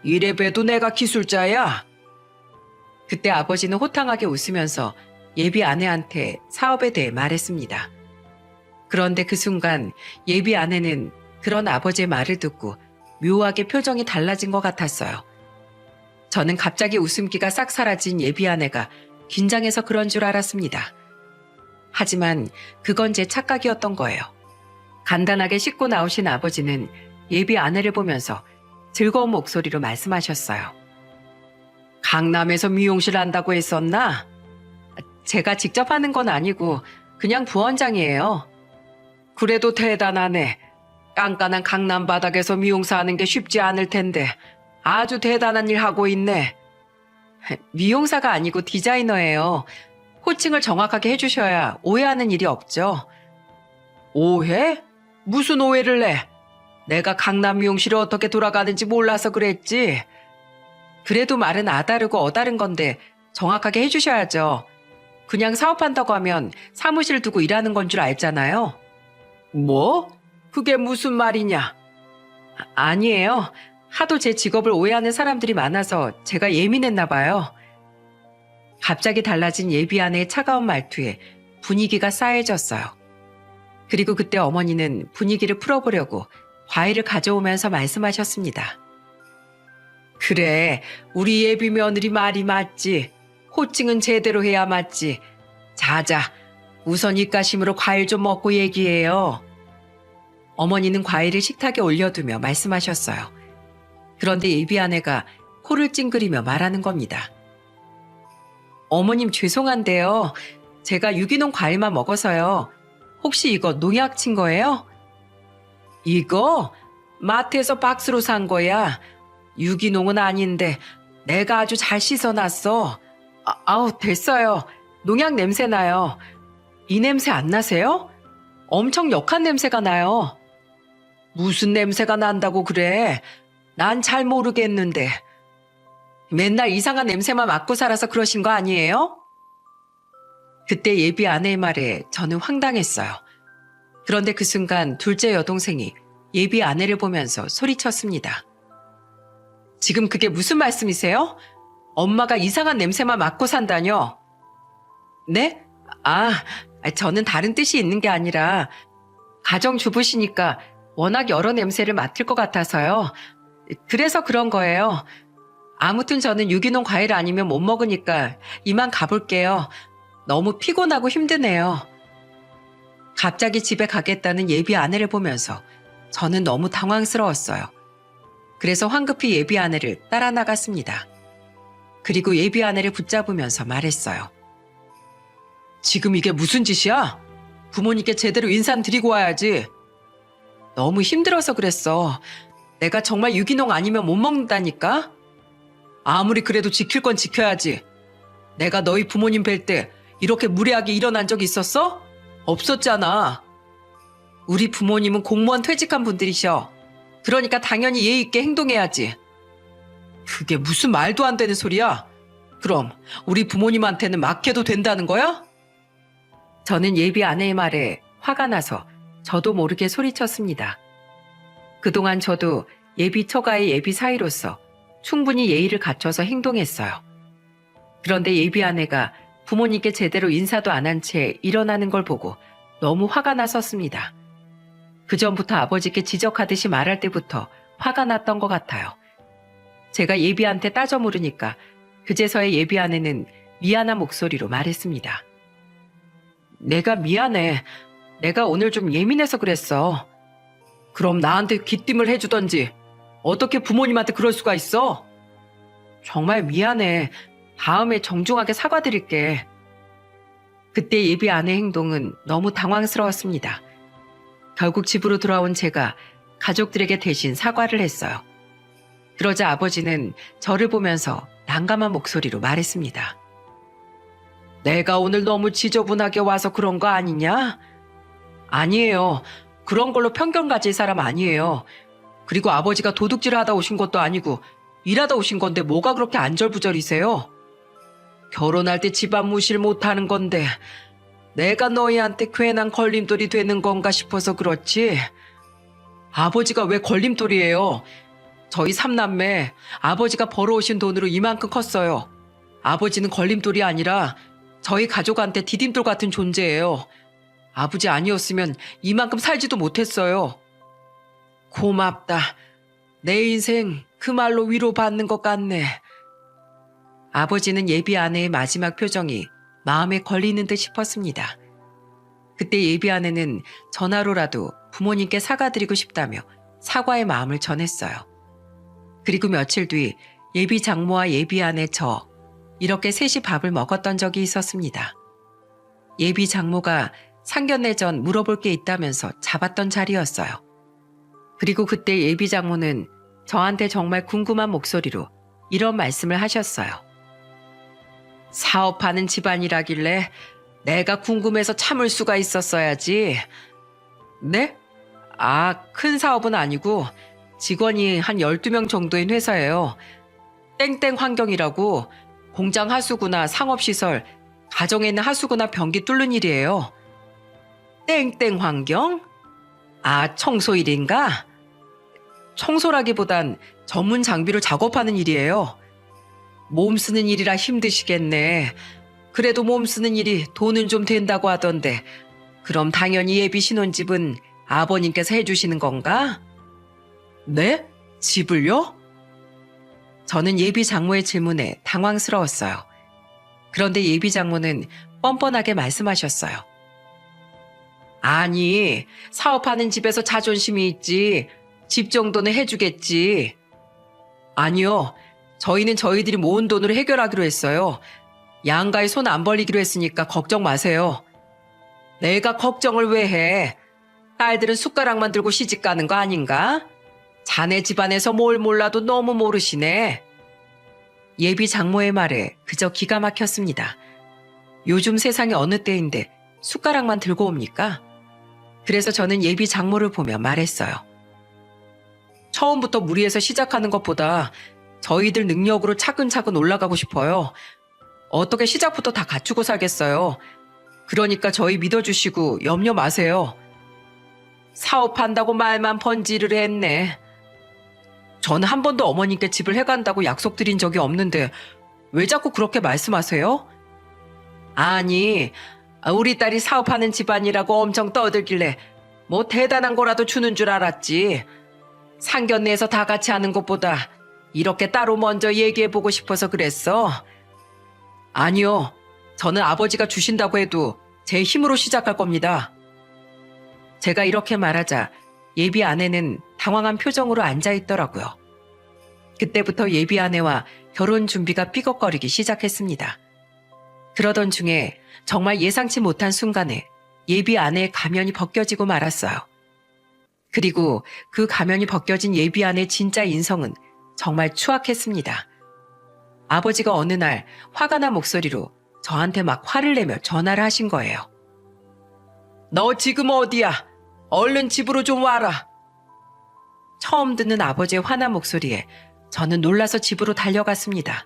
이래 봬도 내가 기술자야. 그때 아버지는 호탕하게 웃으면서 예비 아내한테 사업에 대해 말했습니다. 그런데 그 순간 예비 아내는 그런 아버지의 말을 듣고 묘하게 표정이 달라진 것 같았어요. 저는 갑자기 웃음기가 싹 사라진 예비 아내가 긴장해서 그런 줄 알았습니다. 하지만 그건 제 착각이었던 거예요. 간단하게 씻고 나오신 아버지는 예비 아내를 보면서 즐거운 목소리로 말씀하셨어요. 강남에서 미용실 한다고 했었나? 제가 직접 하는 건 아니고 그냥 부원장이에요. 그래도 대단하네. 깐깐한 강남 바닥에서 미용사 하는 게 쉽지 않을 텐데 아주 대단한 일 하고 있네. 미용사가 아니고 디자이너예요. 호칭을 정확하게 해주셔야 오해하는 일이 없죠. 오해? 무슨 오해를 내? 내가 강남 미용실이 어떻게 돌아가는지 몰라서 그랬지. 그래도 말은 아다르고 어다른 건데 정확하게 해주셔야죠. 그냥 사업한다고 하면 사무실 두고 일하는 건 줄 알잖아요. 뭐? 그게 무슨 말이냐? 아니에요. 하도 제 직업을 오해하는 사람들이 많아서 제가 예민했나 봐요. 갑자기 달라진 예비 아내의 차가운 말투에 분위기가 싸해졌어요. 그리고 그때 어머니는 분위기를 풀어보려고 과일을 가져오면서 말씀하셨습니다. 그래, 우리 예비 며느리 말이 맞지. 호칭은 제대로 해야 맞지. 자자, 우선 입가심으로 과일 좀 먹고 얘기해요. 어머니는 과일을 식탁에 올려두며 말씀하셨어요. 그런데 예비 아내가 코를 찡그리며 말하는 겁니다. 어머님 죄송한데요. 제가 유기농 과일만 먹어서요. 혹시 이거 농약 친 거예요? 이거? 마트에서 박스로 산 거야. 유기농은 아닌데 내가 아주 잘 씻어놨어. 아우 됐어요. 농약 냄새 나요. 이 냄새 안 나세요? 엄청 역한 냄새가 나요. 무슨 냄새가 난다고 그래? 난 잘 모르겠는데. 맨날 이상한 냄새만 맡고 살아서 그러신 거 아니에요? 그때 예비 아내의 말에 저는 황당했어요. 그런데 그 순간 둘째 여동생이 예비 아내를 보면서 소리쳤습니다. 지금 그게 무슨 말씀이세요? 엄마가 이상한 냄새만 맡고 산다뇨? 네? 저는 다른 뜻이 있는 게 아니라 가정주부시니까 워낙 여러 냄새를 맡을 것 같아서요. 그래서 그런 거예요. 아무튼 저는 유기농 과일 아니면 못 먹으니까 이만 가볼게요. 너무 피곤하고 힘드네요. 갑자기 집에 가겠다는 예비 아내를 보면서 저는 너무 당황스러웠어요. 그래서 황급히 예비 아내를 따라 나갔습니다. 그리고 예비 아내를 붙잡으면서 말했어요. 지금 이게 무슨 짓이야? 부모님께 제대로 인사드리고 와야지. 너무 힘들어서 그랬어. 내가 정말 유기농 아니면 못 먹는다니까? 아무리 그래도 지킬 건 지켜야지. 내가 너희 부모님 뵐 때 이렇게 무례하게 일어난 적 있었어? 없었잖아. 우리 부모님은 공무원 퇴직한 분들이셔. 그러니까 당연히 예의 있게 행동해야지. 그게 무슨 말도 안 되는 소리야? 그럼 우리 부모님한테는 막해도 된다는 거야? 저는 예비 아내의 말에 화가 나서 저도 모르게 소리쳤습니다. 그동안 저도 예비 처가의 예비 사위로서 충분히 예의를 갖춰서 행동했어요. 그런데 예비 아내가 부모님께 제대로 인사도 안 한 채 일어나는 걸 보고 너무 화가 났었습니다. 그전부터 아버지께 지적하듯이 말할 때부터 화가 났던 것 같아요. 제가 예비한테 따져 물으니까 그제서야 예비 아내는 미안한 목소리로 말했습니다. 내가 미안해. 내가 오늘 좀 예민해서 그랬어. 그럼 나한테 귀띔을 해주던지. 어떻게 부모님한테 그럴 수가 있어? 정말 미안해. 다음에 정중하게 사과드릴게. 그때 예비 아내의 행동은 너무 당황스러웠습니다. 결국 집으로 돌아온 제가 가족들에게 대신 사과를 했어요. 그러자 아버지는 저를 보면서 난감한 목소리로 말했습니다. 내가 오늘 너무 지저분하게 와서 그런 거 아니냐? 아니에요. 그런 걸로 편견 가질 사람 아니에요. 그리고 아버지가 도둑질 하다 오신 것도 아니고 일하다 오신 건데 뭐가 그렇게 안절부절이세요? 결혼할 때 집안 무시를 못하는 건데 내가 너희한테 괜한 걸림돌이 되는 건가 싶어서 그렇지. 아버지가 왜 걸림돌이에요? 저희 삼남매 아버지가 벌어오신 돈으로 이만큼 컸어요. 아버지는 걸림돌이 아니라 저희 가족한테 디딤돌 같은 존재예요. 아버지 아니었으면 이만큼 살지도 못했어요. 고맙다. 내 인생 그 말로 위로받는 것 같네. 아버지는 예비 아내의 마지막 표정이 마음에 걸리는 듯 싶었습니다. 그때 예비 아내는 전화로라도 부모님께 사과드리고 싶다며 사과의 마음을 전했어요. 그리고 며칠 뒤 예비 장모와 예비 아내 저 이렇게 셋이 밥을 먹었던 적이 있었습니다. 예비 장모가 상견례 전 물어볼 게 있다면서 잡았던 자리였어요. 그리고 그때 예비 장모는 저한테 정말 궁금한 목소리로 이런 말씀을 하셨어요. 사업하는 집안이라길래 내가 궁금해서 참을 수가 있었어야지. 네? 큰 사업은 아니고 직원이 한 12명 정도인 회사예요. 땡땡 환경이라고 공장 하수구나 상업시설, 가정에 있는 하수구나 변기 뚫는 일이에요. 땡땡 환경? 청소일인가? 청소라기보단 전문 장비로 작업하는 일이에요. 몸 쓰는 일이라 힘드시겠네. 그래도 몸 쓰는 일이 돈은 좀 된다고 하던데 그럼 당연히 예비 신혼집은 아버님께서 해주시는 건가? 네? 집을요? 저는 예비 장모의 질문에 당황스러웠어요. 그런데 예비 장모는 뻔뻔하게 말씀하셨어요. 아니, 사업하는 집에서 자존심이 있지. 집 정도는 해주겠지. 아니요. 저희는 저희들이 모은 돈으로 해결하기로 했어요. 양가에 손 안 벌리기로 했으니까 걱정 마세요. 내가 걱정을 왜 해? 딸들은 숟가락만 들고 시집 가는 거 아닌가? 자네 집안에서 뭘 몰라도 너무 모르시네. 예비 장모의 말에 그저 기가 막혔습니다. 요즘 세상이 어느 때인데 숟가락만 들고 옵니까? 그래서 저는 예비 장모를 보며 말했어요. 처음부터 무리해서 시작하는 것보다 저희들 능력으로 차근차근 올라가고 싶어요. 어떻게 시작부터 다 갖추고 살겠어요. 그러니까 저희 믿어주시고 염려 마세요. 사업한다고 말만 번지를 했네. 저는 한 번도 어머님께 집을 해간다고 약속드린 적이 없는데 왜 자꾸 그렇게 말씀하세요? 아니, 우리 딸이 사업하는 집안이라고 엄청 떠들길래 뭐 대단한 거라도 주는 줄 알았지. 상견례에서 다 같이 하는 것보다 이렇게 따로 먼저 얘기해보고 싶어서 그랬어. 아니요, 저는 아버지가 주신다고 해도 제 힘으로 시작할 겁니다. 제가 이렇게 말하자 예비 아내는 당황한 표정으로 앉아있더라고요. 그때부터 예비 아내와 결혼 준비가 삐걱거리기 시작했습니다. 그러던 중에 정말 예상치 못한 순간에 예비 아내의 가면이 벗겨지고 말았어요. 그리고 그 가면이 벗겨진 예비 아내의 진짜 인성은 정말 추악했습니다. 아버지가 어느 날 화가 난 목소리로 저한테 막 화를 내며 전화를 하신 거예요. 너 지금 어디야? 얼른 집으로 좀 와라. 처음 듣는 아버지의 화난 목소리에 저는 놀라서 집으로 달려갔습니다.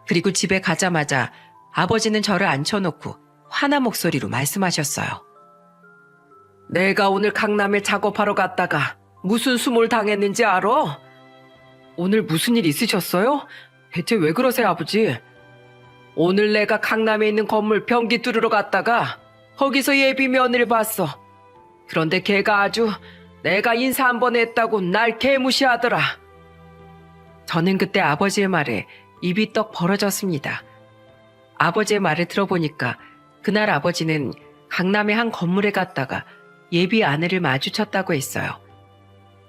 그리고 집에 가자마자 아버지는 저를 앉혀놓고 화난 목소리로 말씀하셨어요. 내가 오늘 강남에 작업하러 갔다가 무슨 수모를 당했는지 알아? 오늘 무슨 일 있으셨어요? 대체 왜 그러세요, 아버지? 오늘 내가 강남에 있는 건물 변기 뚫으러 갔다가 거기서 예비 며느리를 봤어. 그런데 걔가 아주 내가 인사 한 번 했다고 날 개무시하더라. 저는 그때 아버지의 말에 입이 떡 벌어졌습니다. 아버지의 말을 들어보니까 그날 아버지는 강남의 한 건물에 갔다가 예비 아내를 마주쳤다고 했어요.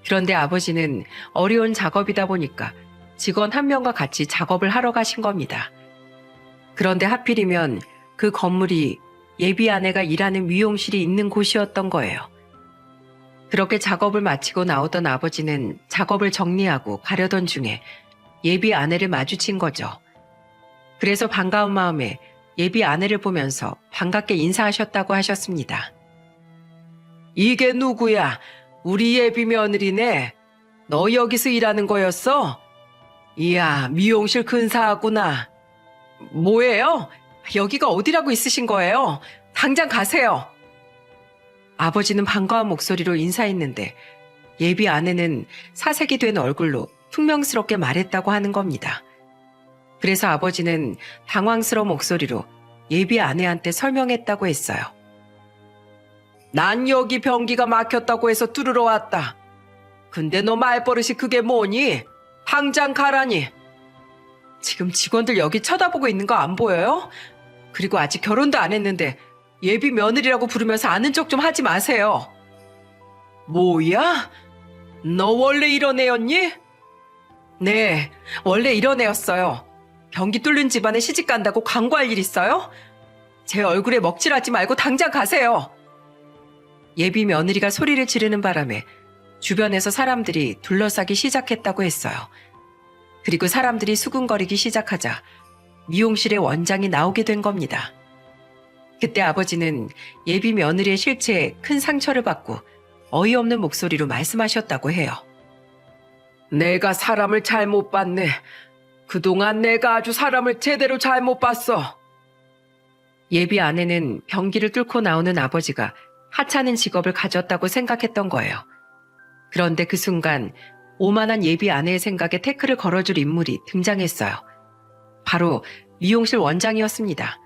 그런데 아버지는 어려운 작업이다 보니까 직원 한 명과 같이 작업을 하러 가신 겁니다. 그런데 하필이면 그 건물이 예비 아내가 일하는 미용실이 있는 곳이었던 거예요. 그렇게 작업을 마치고 나오던 아버지는 작업을 정리하고 가려던 중에 예비 아내를 마주친 거죠. 그래서 반가운 마음에 예비 아내를 보면서 반갑게 인사하셨다고 하셨습니다. 이게 누구야? 우리 예비 며느리네. 너 여기서 일하는 거였어? 이야, 미용실 근사하구나. 뭐예요? 여기가 어디라고 있으신 거예요? 당장 가세요. 아버지는 반가운 목소리로 인사했는데 예비 아내는 사색이 된 얼굴로 퉁명스럽게 말했다고 하는 겁니다. 그래서 아버지는 당황스러운 목소리로 예비 아내한테 설명했다고 했어요. 난 여기 변기가 막혔다고 해서 뚫으러 왔다. 근데 너 말버릇이 그게 뭐니? 당장 가라니. 지금 직원들 여기 쳐다보고 있는 거 안 보여요? 그리고 아직 결혼도 안 했는데 예비 며느리라고 부르면서 아는 척 좀 하지 마세요. 뭐야? 너 원래 이런 애였니? 네, 원래 이런 애였어요. 변기 뚫는 집안에 시집 간다고 광고할 일 있어요? 제 얼굴에 먹칠하지 말고 당장 가세요. 예비 며느리가 소리를 지르는 바람에 주변에서 사람들이 둘러싸기 시작했다고 했어요. 그리고 사람들이 수군거리기 시작하자 미용실의 원장이 나오게 된 겁니다. 그때 아버지는 예비 며느리의 실체에 큰 상처를 받고 어이없는 목소리로 말씀하셨다고 해요. 내가 사람을 잘못 봤네. 그동안 내가 아주 사람을 제대로 잘못 봤어. 예비 아내는 변기를 뚫고 나오는 아버지가 하찮은 직업을 가졌다고 생각했던 거예요. 그런데 그 순간 오만한 예비 아내의 생각에 태클을 걸어줄 인물이 등장했어요. 바로 미용실 원장이었습니다.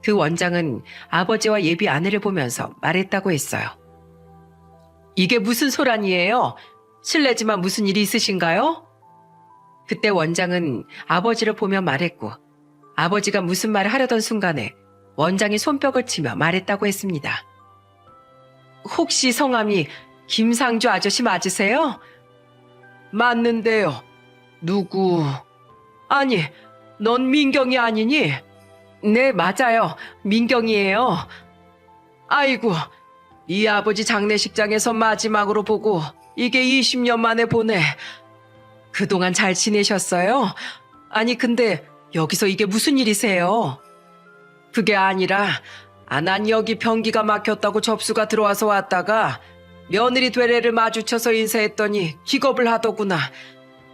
그 원장은 아버지와 예비 아내를 보면서 말했다고 했어요. 이게 무슨 소란이에요? 실례지만 무슨 일이 있으신가요? 그때 원장은 아버지를 보며 말했고 아버지가 무슨 말을 하려던 순간에 원장이 손뼉을 치며 말했다고 했습니다. 혹시 성함이 김상주 아저씨 맞으세요? 맞는데요. 누구? 아니, 넌 민경이 아니니? 네, 맞아요. 민경이에요. 아이고, 이 아버지 장례식장에서 마지막으로 보고 이게 20년 만에 보네. 그동안 잘 지내셨어요? 아니, 근데 여기서 이게 무슨 일이세요? 그게 아니라 난 여기 변기가 막혔다고 접수가 들어와서 왔다가 며느리 되레를 마주쳐서 인사했더니 기겁을 하더구나.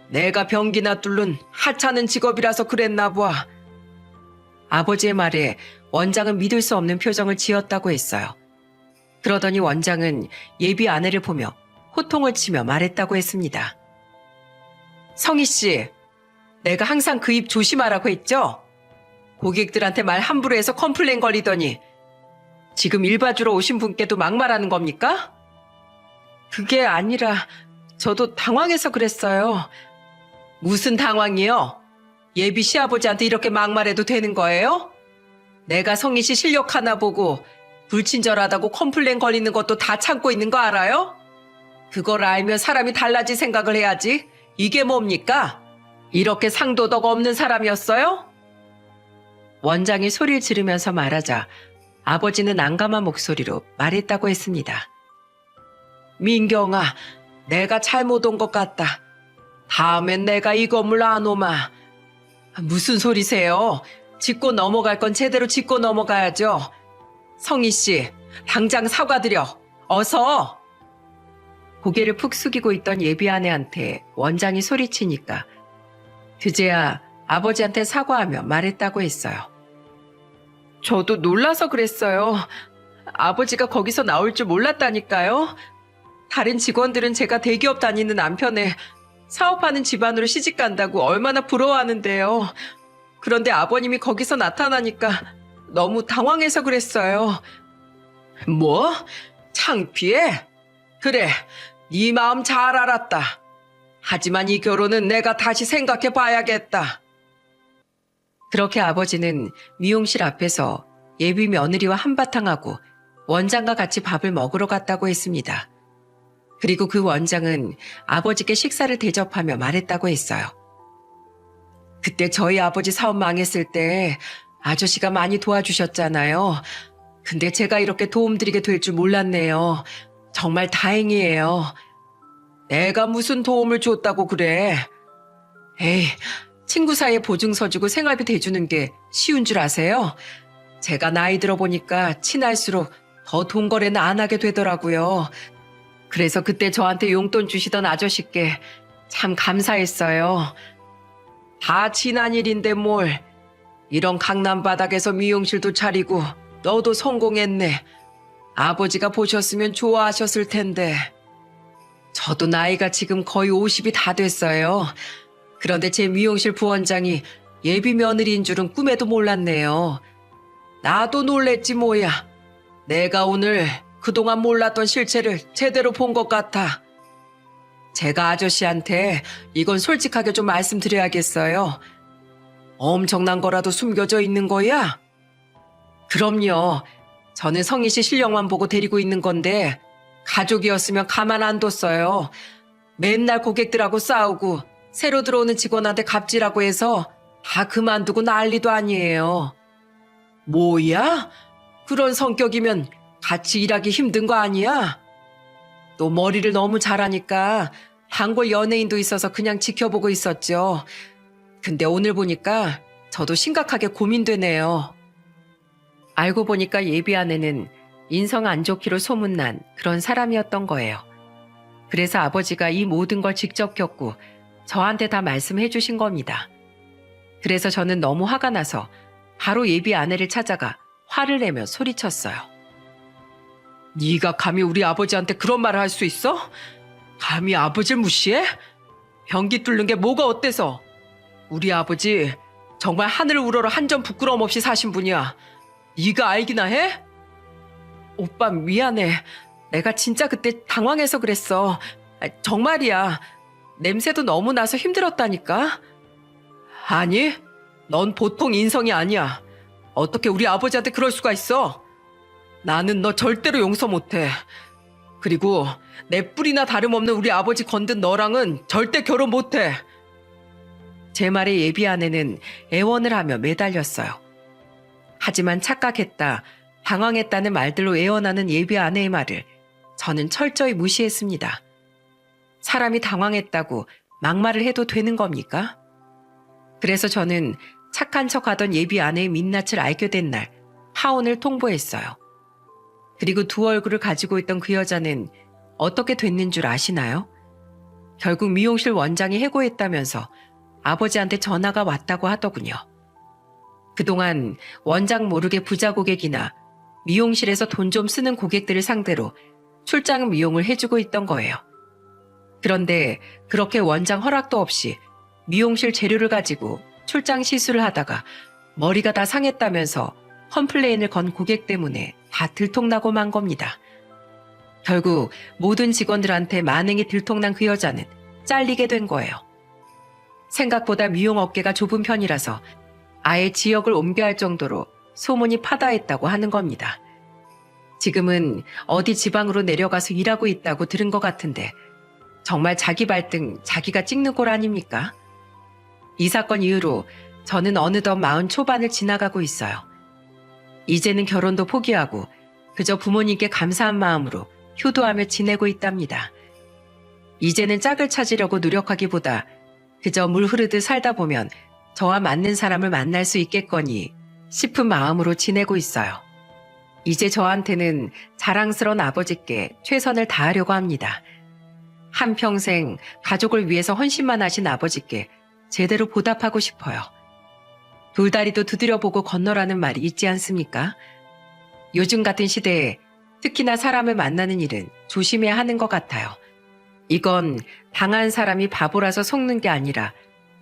내가 변기나 뚫는 하찮은 직업이라서 그랬나 봐. 아버지의 말에 원장은 믿을 수 없는 표정을 지었다고 했어요. 그러더니 원장은 예비 아내를 보며 호통을 치며 말했다고 했습니다. 성희 씨, 내가 항상 그 입 조심하라고 했죠? 고객들한테 말 함부로 해서 컴플레인 걸리더니 지금 일 봐주러 오신 분께도 막말하는 겁니까? 그게 아니라 저도 당황해서 그랬어요. 무슨 당황이요? 예비 시아버지한테 이렇게 막말해도 되는 거예요? 내가 성희 씨 실력 하나 보고 불친절하다고 컴플레인 걸리는 것도 다 참고 있는 거 알아요? 그걸 알면 사람이 달라질 생각을 해야지. 이게 뭡니까? 이렇게 상도덕 없는 사람이었어요? 원장이 소리를 지르면서 말하자 아버지는 난감한 목소리로 말했다고 했습니다. 민경아, 내가 잘못 온 것 같다. 다음엔 내가 이 건물 안 오마. 무슨 소리세요? 짚고 넘어갈 건 제대로 짚고 넘어가야죠. 성희 씨, 당장 사과드려. 어서! 고개를 푹 숙이고 있던 예비 아내한테 원장이 소리치니까 그제야 아버지한테 사과하며 말했다고 했어요. 저도 놀라서 그랬어요. 아버지가 거기서 나올 줄 몰랐다니까요. 다른 직원들은 제가 대기업 다니는 남편에 사업하는 집안으로 시집간다고 얼마나 부러워하는데요. 그런데 아버님이 거기서 나타나니까 너무 당황해서 그랬어요. 뭐? 창피해? 그래, 네 마음 잘 알았다. 하지만 이 결혼은 내가 다시 생각해 봐야겠다. 그렇게 아버지는 미용실 앞에서 예비 며느리와 한바탕 하고 원장과 같이 밥을 먹으러 갔다고 했습니다. 그리고 그 원장은 아버지께 식사를 대접하며 말했다고 했어요. 그때 저희 아버지 사업 망했을 때 아저씨가 많이 도와주셨잖아요. 근데 제가 이렇게 도움드리게 될 줄 몰랐네요. 정말 다행이에요. 내가 무슨 도움을 줬다고 그래. 에이, 친구 사이에 보증서 주고 생활비 대주는 게 쉬운 줄 아세요? 제가 나이 들어보니까 친할수록 더 돈 거래는 안 하게 되더라고요. 그래서 그때 저한테 용돈 주시던 아저씨께 참 감사했어요. 다 지난 일인데 뭘. 이런 강남 바닥에서 미용실도 차리고 너도 성공했네. 아버지가 보셨으면 좋아하셨을 텐데. 저도 나이가 지금 거의 50이 다 됐어요. 그런데 제 미용실 부원장이 예비 며느리인 줄은 꿈에도 몰랐네요. 나도 놀랬지 뭐야. 내가 오늘 그동안 몰랐던 실체를 제대로 본 것 같아. 제가 아저씨한테 이건 솔직하게 좀 말씀드려야겠어요. 엄청난 거라도 숨겨져 있는 거야? 그럼요. 저는 성희 씨 실력만 보고 데리고 있는 건데 가족이었으면 가만 안 뒀어요. 맨날 고객들하고 싸우고 새로 들어오는 직원한테 갑질하고 해서 다 그만두고 난리도 아니에요. 뭐야? 그런 성격이면 같이 일하기 힘든 거 아니야? 또 머리를 너무 잘하니까 단골 연예인도 있어서 그냥 지켜보고 있었죠. 근데 오늘 보니까 저도 심각하게 고민되네요. 알고 보니까 예비 아내는 인성 안 좋기로 소문난 그런 사람이었던 거예요. 그래서 아버지가 이 모든 걸 직접 겪고 저한테 다 말씀해 주신 겁니다. 그래서 저는 너무 화가 나서 바로 예비 아내를 찾아가 화를 내며 소리쳤어요. 네가 감히 우리 아버지한테 그런 말을 할 수 있어? 감히 아버지를 무시해? 변기 뚫는 게 뭐가 어때서? 우리 아버지 정말 하늘을 우러러 한 점 부끄러움 없이 사신 분이야. 네가 알기나 해? 오빠 미안해. 내가 진짜 그때 당황해서 그랬어. 정말이야. 냄새도 너무 나서 힘들었다니까. 아니, 넌 보통 인성이 아니야. 어떻게 우리 아버지한테 그럴 수가 있어? 나는 너 절대로 용서 못해. 그리고 내 뿔이나 다름없는 우리 아버지 건든 너랑은 절대 결혼 못해. 제 말에 예비 아내는 애원을 하며 매달렸어요. 하지만 착각했다, 당황했다는 말들로 애원하는 예비 아내의 말을 저는 철저히 무시했습니다. 사람이 당황했다고 막말을 해도 되는 겁니까? 그래서 저는 착한 척하던 예비 아내의 민낯을 알게 된 날 하원을 통보했어요. 그리고 두 얼굴을 가지고 있던 그 여자는 어떻게 됐는 줄 아시나요? 결국 미용실 원장이 해고했다면서 아버지한테 전화가 왔다고 하더군요. 그동안 원장 모르게 부자 고객이나 미용실에서 돈 좀 쓰는 고객들을 상대로 출장 미용을 해주고 있던 거예요. 그런데 그렇게 원장 허락도 없이 미용실 재료를 가지고 출장 시술을 하다가 머리가 다 상했다면서 컴플레인을 건 고객 때문에 다 들통나고 만 겁니다. 결국 모든 직원들한테 만행이 들통난 그 여자는 잘리게 된 거예요. 생각보다 미용 업계가 좁은 편이라서 아예 지역을 옮겨야 할 정도로 소문이 파다했다고 하는 겁니다. 지금은 어디 지방으로 내려가서 일하고 있다고 들은 것 같은데 정말 자기 발등 자기가 찍는 꼴 아닙니까? 이 사건 이후로 저는 어느덧 40 초반을 지나가고 있어요. 이제는 결혼도 포기하고 그저 부모님께 감사한 마음으로 효도하며 지내고 있답니다. 이제는 짝을 찾으려고 노력하기보다 그저 물 흐르듯 살다 보면 저와 맞는 사람을 만날 수 있겠거니 싶은 마음으로 지내고 있어요. 이제 저한테는 자랑스러운 아버지께 최선을 다하려고 합니다. 한평생 가족을 위해서 헌신만 하신 아버지께 제대로 보답하고 싶어요. 돌다리도 두드려보고 건너라는 말이 있지 않습니까? 요즘 같은 시대에 특히나 사람을 만나는 일은 조심해야 하는 것 같아요. 이건 당한 사람이 바보라서 속는 게 아니라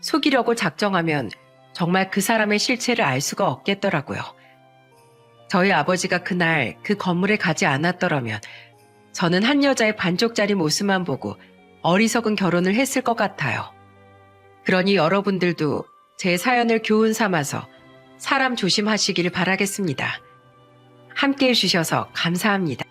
속이려고 작정하면 정말 그 사람의 실체를 알 수가 없겠더라고요. 저희 아버지가 그날 그 건물에 가지 않았더라면 저는 한 여자의 반쪽짜리 모습만 보고 어리석은 결혼을 했을 것 같아요. 그러니 여러분들도 제 사연을 교훈 삼아서 사람 조심하시길 바라겠습니다. 함께해 주셔서 감사합니다.